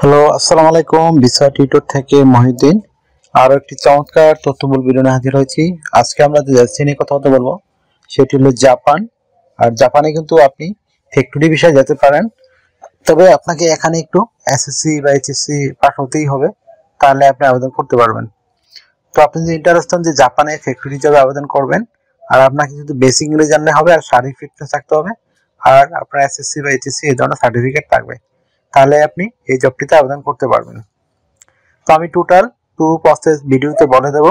Hello, আসসালামু আলাইকুম। Visa tutor থেকে মহিউদ্দিন আরো একটি চমৎকার তথ্যবহুল ভিডিও নিয়ে হাজির হয়েছি। আজকে আমরা যে দেশ নিয়ে কথা বলবো সেটি হলো জাপান। আর জাপানে কিন্তু আপনি ফ্যাক্টরি ভিসায় যেতে পারেন, তবে আপনাকে এখানে একটু এসএসসি বা এইচএসসি পাস হতেই হবে, তাহলে আপনি আবেদন করতে পারবেন। তো আপনি যদি ইন্টারেস্ট হন যে জাপানে ফ্যাক্টরি জবে আবেদন করবেন, আর আপনাকে শুধু বেসিক ইংরেজি জানলে হবে আর শারীরিক ফিটনেস থাকতে হবে, আর আপনার এসএসসি বা এইচএসসি এই ধরনের সার্টিফিকেট থাকবে, তাহলে আপনি এই জবটিতে আবেদন করতে পারবেন। তো আমি টোটাল পুরো প্রসেস ভিডিওতে বলে দেব,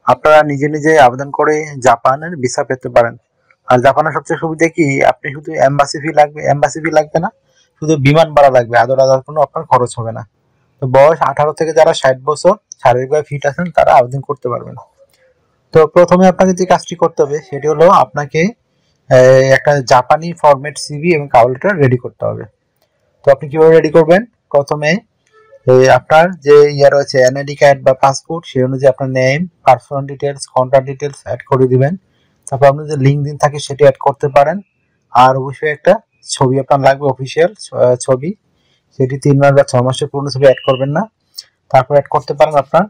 আপনারা নিজে নিজে আবেদন করে জাপানের ভিসা পেতে পারেন। আর জাপানের সবচেয়ে সুবিধা কি, আপনি শুধু এম্বাসি ফি লাগবে না, শুধু বিমান ভাড়া লাগবে, আদার কোনো আপনার খরচ হবে না। তো বয়স 18 থেকে যারা 60 বছর শারীরিকভাবে ফিট আছেন তারা আবেদন করতে পারবেন। তো প্রথমে আপনাকে যে কাজটি করতে হবে সেটি হলো আপনাকে একটা জাপানি ফরম্যাট সিভি এবং কভার লেটার রেডি করতে হবে। তো আপনি কিভাবে রেডি করবেন, প্রথমে আপনার যে রয়েছে এনআইডি কার্ড বা পাসপোর্ট, সেই অনুযায়ী আপনার name, personal details, contact details add করে দিবেন। তারপর আপনি যে লিঙ্কডইন থাকে সেটি অ্যাড করতে পারেন। আর অবশ্যই একটা ছবি আপনার লাগবে, অফিসিয়াল ছবি, সেটি 3 মাস বা 6 মাসের পুরনো ছবি অ্যাড করবেন না। তারপর অ্যাড করতে পারেন আপনার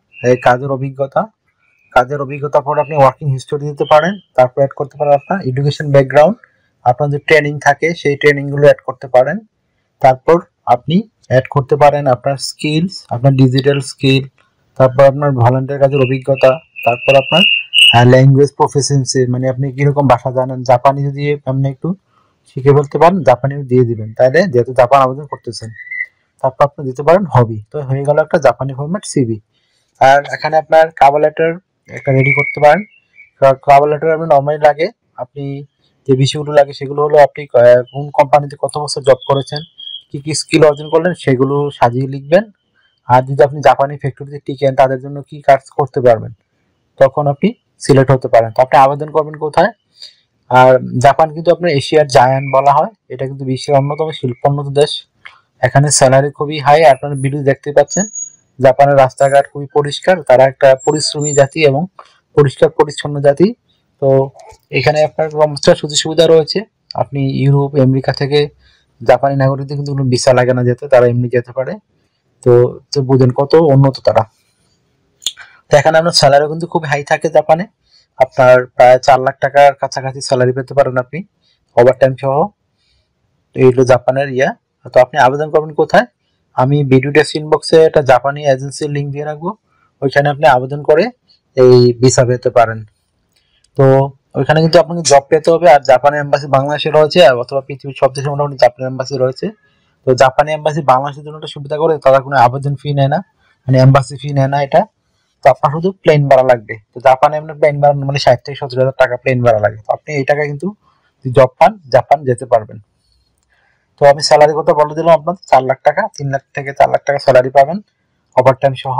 কাজের অভিজ্ঞতা পর আপনি ওয়ার্কিং হিস্টোরি দিতে পারেন। তারপর অ্যাড করতে পারেন আপনার এডুকেশন ব্যাকগ্রাউন্ড, আপনার যে ট্রেনিং থাকে সেই ট্রেনিংগুলো অ্যাড করতে পারেন। তারপর আপনি অ্যাড করতে পারেন আপনার স্কিলস, আপনার ডিজিটাল স্কিল, তারপর আপনার ভলান্টিয়ার কাজের অভিজ্ঞতা, তারপর আপনার ল্যাঙ্গুয়েজ প্রফিসিয়েন্সি, মানে আপনি কিরকম ভাষা জানেন। জাপানি যদি আপনি একটু শিখে ফেলতে পারেন, জাপানিও দিয়ে দিবেন, তাহলে যেহেতু জাপান আবেদন করতেছেন। তারপর আপনি দিতে পারেন হবি। তো হয়ে গেল একটা জাপানি ফরম্যাট সিভি। আর এখানে আপনার কভার লেটার একটা রেডি করতে পারেন। কভার লেটার আপনার নর্মালি লাগে, আপনি যে বিষয়গুলো লাগে সেগুলো হলো আপনি কোন কোম্পানিতে কত বছর জব করেছেন, কি কি স্কিল অর্জন করলেন সেগুলো সাজিয়ে লিখবেন। আর যদি আপনি জাপানি ফ্যাক্টরিতে টিকেন তাদের জন্য কি কাজ করতে পারবেন, তখন আপনি সিলেক্ট হতে পারেন। তো আপনি আবেদন করবেন কোথায়? আর জাপান কিন্তু আপনার এশিয়ার জায়ান্ট বলা হয়, এটা কিন্তু বিশ্বের অন্যতম শিল্পোন্নত দেশ। এখানে স্যালারি খুবই হাই, আপনারা ভিডিও দেখতে পাচ্ছেন। জাপানের রাস্তাঘাট খুবই পরিষ্কার, তারা একটা পরিশ্রমী জাতি এবং পরিষ্কার পরিচ্ছন্ন জাতি। তো এখানে আপনার সমস্ত সুযোগ সুবিধা রয়েছে। আপনি ইউরোপ আমেরিকা থেকে জাপানি নাগরিকদের কিন্তু কোনো ভিসা লাগে না যেতে, তারা এমনি যেতে পারে। তো তো বুঝেন কত উন্নত তারা। তো এখানে আপনার স্যালারি কিন্তু খুব হাই থাকে জাপানে, আপনার প্রায় 4 লাখ টাকার কাছাকাছি স্যালারি পেতে পারেন আপনি, ওভার টাইম সহ। এই হলো জাপানের ইয়া। তো আপনি আবেদন করবেন কোথায়? আমি ভিডিও ডেসক্রিপশন বক্সে একটা জাপানি এজেন্সির লিংক দিয়ে রাখবো, ওইখানে আপনি আবেদন করে এই ভিসা পেতে পারেন। তো ওইখানে কিন্তু আপনাকে জব পেতে হবে। আর জাপানি এম্বাসি বাংলাদেশে রয়েছে, অথবা পৃথিবীর সব দেশে মোটামুটি জাপানি এম্বাসি রয়েছে। তো জাপানি এম্বাসি বাংলাদেশের জন্য একটা সুবিধা করে, তারা কোনো আবেদন ফি নেয় না, মানে এম্বাসি ফি নেয় না এটা। তো আপনার শুধু প্লেন ভাড়া লাগবে। তো জাপানে আপনার প্লেন ভাড়া মানে 60 থেকে 70 হাজার টাকা প্লেন ভাড়া লাগে। তো আপনি এই টাকা কিন্তু জব পান, জাপান যেতে পারবেন। তো আমি স্যালারি কথা বলে দিলাম, আপনার 4 লাখ টাকা, 3 লাখ থেকে 4 লাখ টাকা স্যালারি পাবেন ওভার টাইম সহ।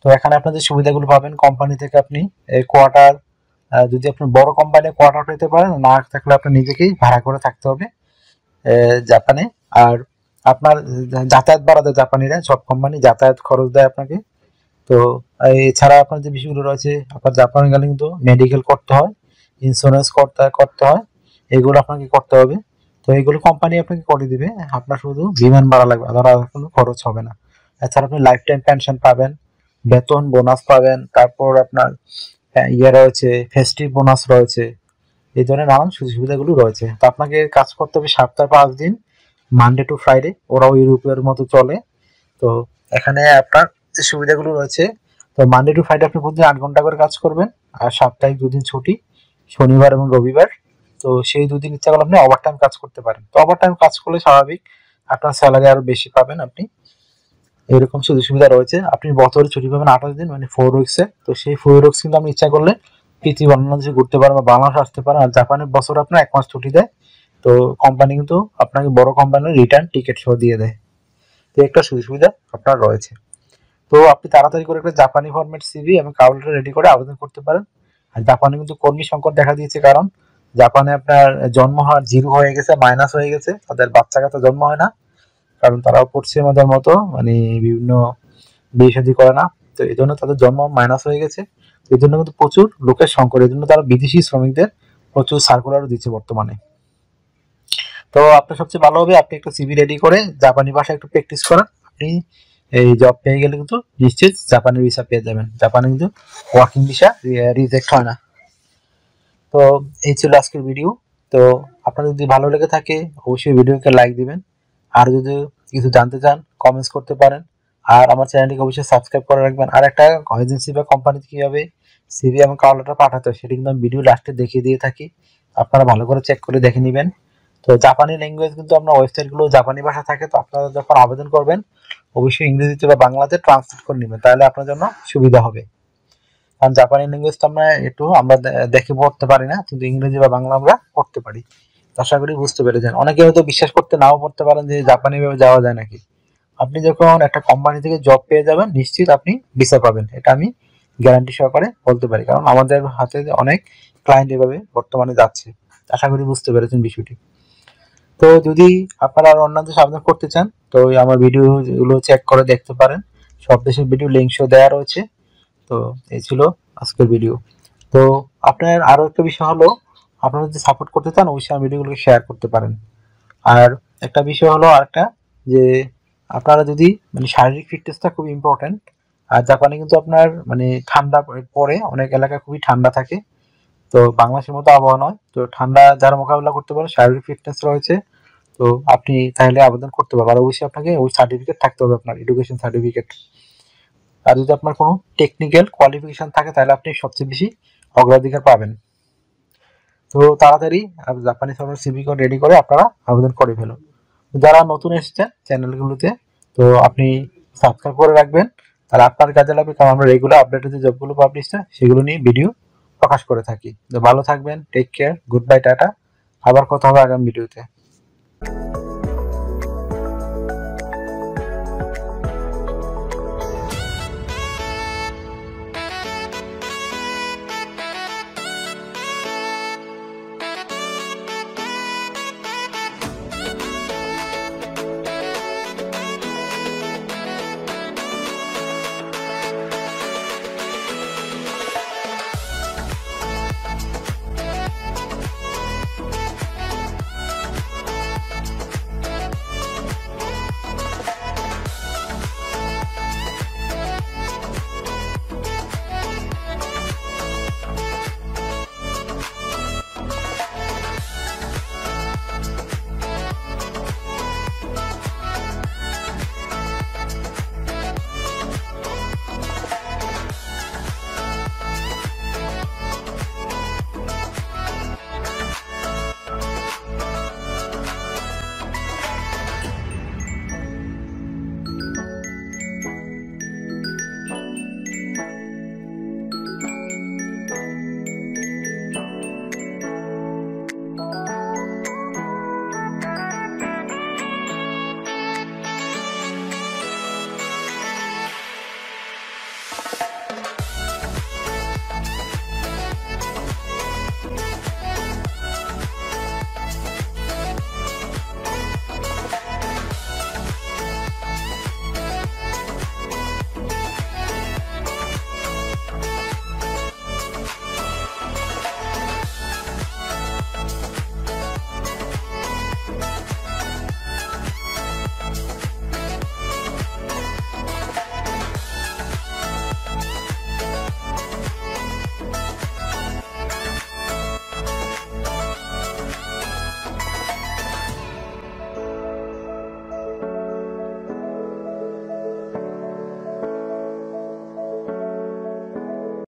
তো এখানে আপনাদের সুবিধাগুলো পাবেন কোম্পানি থেকে, আপনি কোয়ার্টার, যদি আপনি বড় কোম্পানি কোয়ার্টার পেতে পারেন, না থাকলে আপনার নিজেকেই ভাড়া করে থাকতে হবে জাপানে। আর আপনার যাতায়াত ভাড়া দেয় জাপানিরা, সব কোম্পানি যাতায়াত খরচ দেয় আপনাকে। তো এছাড়া আপনার যে বিষয়গুলো রয়েছে, আপনার জাপানে গেলে কিন্তু মেডিকেল করতে হয়, ইন্স্যুরেন্স করতে হয়, এগুলো আপনাকে করতে হবে। তো এগুলো কোম্পানি আপনাকে করে দিবে, আপনার শুধু বিমান ভাড়া লাগবে, আর কোনো খরচ হবে না। এছাড়া আপনি লাইফ টাইম পেনশন পাবেন, বেতন বোনাস পাবেন, তারপর আপনার রয়েছে, ফেস্টিভ বোনাস রয়েছে, এই ধরনের নানান সুযোগ সুবিধাগুলো রয়েছে। তো আপনাকে কাজ করতে হবে সপ্তাহে 5 দিন, মানডে টু ফ্রাইডে, ওরাও ইউরোপের মতো চলে। তো এখানে আপনার যে সুবিধাগুলো রয়েছে, তো মানডে টু ফ্রাইডে আপনি প্রতিদিন 8 ঘন্টা করে কাজ করবেন, আর সাপ্তাহিক 2 দিন ছুটি, শনিবার এবং রবিবার। তো সেই 2 দিন ইচ্ছা করলে আপনি ওভার টাইম কাজ করতে পারেন। তো ওভার টাইম কাজ করলে স্বাভাবিক আপনার স্যালারি আরো বেশি পাবেন আপনি, এরকম সুযোগ সুবিধা রয়েছে। আপনি বছরে ছুটি পাবেন 28 দিন, মানে 4 উইকসে। তো সেই 4 উইকস কিন্তু আপনি ইচ্ছা করলে পৃথিবীর অন্য দেশে ঘুরতে পারেন বা বাংলাদেশে আসতে পারেন। আর জাপানের বছর আপনার 1 মাস ছুটি দেয়। তো কোম্পানি কিন্তু আপনাকে বড় কোম্পানির রিটার্ন টিকিট সহ দিয়ে দেয়। তো একটা সুযোগ সুবিধা আপনার রয়েছে। তো আপনি তাড়াতাড়ি করে একটা জাপানি ফরম্যাট সিভি এবং কভার লেটার রেডি করে আবেদন করতে পারেন। আর জাপানে কিন্তু কর্মী সংকট দেখা দিয়েছে, কারণ জাপানে আপনার জন্ম হার 0 হয়ে গেছে, মাইনাস হয়ে গেছে, তাদের বাচ্চা কাচ্চা জন্ম হয় না, কারণ তারাও পশ্চিমাদের মতো মানে বিভিন্ন বিয়ে শাদী করে না। তো এই জন্য তাদের জন্ম মাইনাস হয়ে গেছে। এই জন্য কিন্তু প্রচুর লোকের সংকট, এই জন্য তারা বিদেশি শ্রমিকদের প্রচুর সার্কুলারও দিচ্ছে বর্তমানে। তো আপনার সবচেয়ে ভালো হবে আপনি একটা সিভি রেডি করে জাপানি ভাষা একটু প্র্যাকটিস করেন। আপনি এই জব পেয়ে গেলে কিন্তু নিশ্চিত জাপানের ভিসা পেয়ে যাবেন। জাপানে কিন্তু ওয়ার্কিং ভিসা রিজেক্ট হয় না। তো এই ছিল আজকের ভিডিও। তো আপনার যদি ভালো লেগে থাকে অবশ্যই ভিডিওকে লাইক দিবেন, আর যদি কিছু জানতে চান কমেন্টস করতে পারেন, আর আমার চ্যানেলটিকে অবশ্যই সাবস্ক্রাইব করে রাখবেন। আর একটা এজেন্সি বা কোম্পানিতে কীভাবে সিভি এবং কভার লেটার পাঠাতে হয় সেটি কিন্তু আমি ভিডিও লাস্টে দেখিয়ে দিয়ে থাকি, আপনারা ভালো করে চেক করে দেখে নেবেন। তো জাপানি ল্যাঙ্গুয়েজ কিন্তু আপনার ওয়েবসাইটগুলো জাপানি ভাষা থাকে, তো আপনারা যখন আবেদন করবেন অবশ্যই ইংরেজিতে বা বাংলাতে ট্রান্সলেট করে নেবেন, তাহলে আপনার জন্য সুবিধা হবে। কারণ জাপানি ল্যাঙ্গুয়েজটা আমরা দেখে পড়তে পারি না, কিন্তু ইংরেজি বা বাংলা আমরা পড়তে পারি। আশা করি বুঝতে পেরেছেন। অনেকে হয়তো বিশ্বাস করতে নাও পড়তে পারেন যে জাপানি ভাবে যাওয়া যায় নাকি। আপনি যখন একটা কোম্পানি থেকে জব পেয়ে যাবেন নিশ্চিত আপনি ভিসা পাবেন, এটা আমি গ্যারান্টি সহকারে বলতে পারি, কারণ আমাদের হাতে অনেক ক্লায়েন্ট এভাবে বর্তমানে যাচ্ছে। আশা করি বুঝতে পেরেছেন বিষয়টি। তো যদি আপনারা আর অন্যান্য দেশে আবেদন করতে চান তো আমার ভিডিওগুলো চেক করে দেখতে পারেন, সব দেশের ভিডিও লিঙ্ক শো দেওয়া রয়েছে। তো এই ছিল আজকের ভিডিও। তো আপনার আরো একটা বিষয় হলো, আপনারা যদি সাপোর্ট করতে চান অবশ্যই আমার ভিডিওগুলোকে শেয়ার করতে পারেন। আর একটা বিষয় হলো আরেকটা, যে আপনারা যদি শারীরিক ফিটনেসটা খুব ইম্পর্টেন্ট। আর জাপানে কিন্তু আপনার ঠান্ডা পড়ে, অনেক এলাকা খুবই ঠান্ডা থাকে, তো বাংলাদেশের মতো আবহাওয়া নয়, তো ঠান্ডা যারা মোকাবিলা করতে পারে শারীরিক ফিটনেস রয়েছে, তো আপনি তাহলে আবেদন করতে পারবেন। আর অবশ্যই আপনাকে ওই সার্টিফিকেট থাকতে হবে, আপনার এডুকেশন সার্টিফিকেট। আর যদি আপনার কোনো টেকনিক্যাল কোয়ালিফিকেশন থাকে তাহলে আপনি সবচেয়ে বেশি অগ্রাধিকার পাবেন। তো তাড়াতাড়ি জাপানি সরকার সিভি রেডি করে আপনারা আবেদন করে ফেলুন। যারা নতুন এসেছেন চ্যানেলগুলোতে, তো আপনি সাবস্ক্রাইব করে রাখবেন, তাহলে আপনার কাজে লাগবে, কারণ আমরা রেগুলার আপডেটেড যে জবগুলো পাবলিশ হয় সেগুলো নিয়ে ভিডিও প্রকাশ করে থাকি। তো ভালো থাকবেন, take care, good bye, tata. আবার কথা হবে আগামী ভিডিওতে।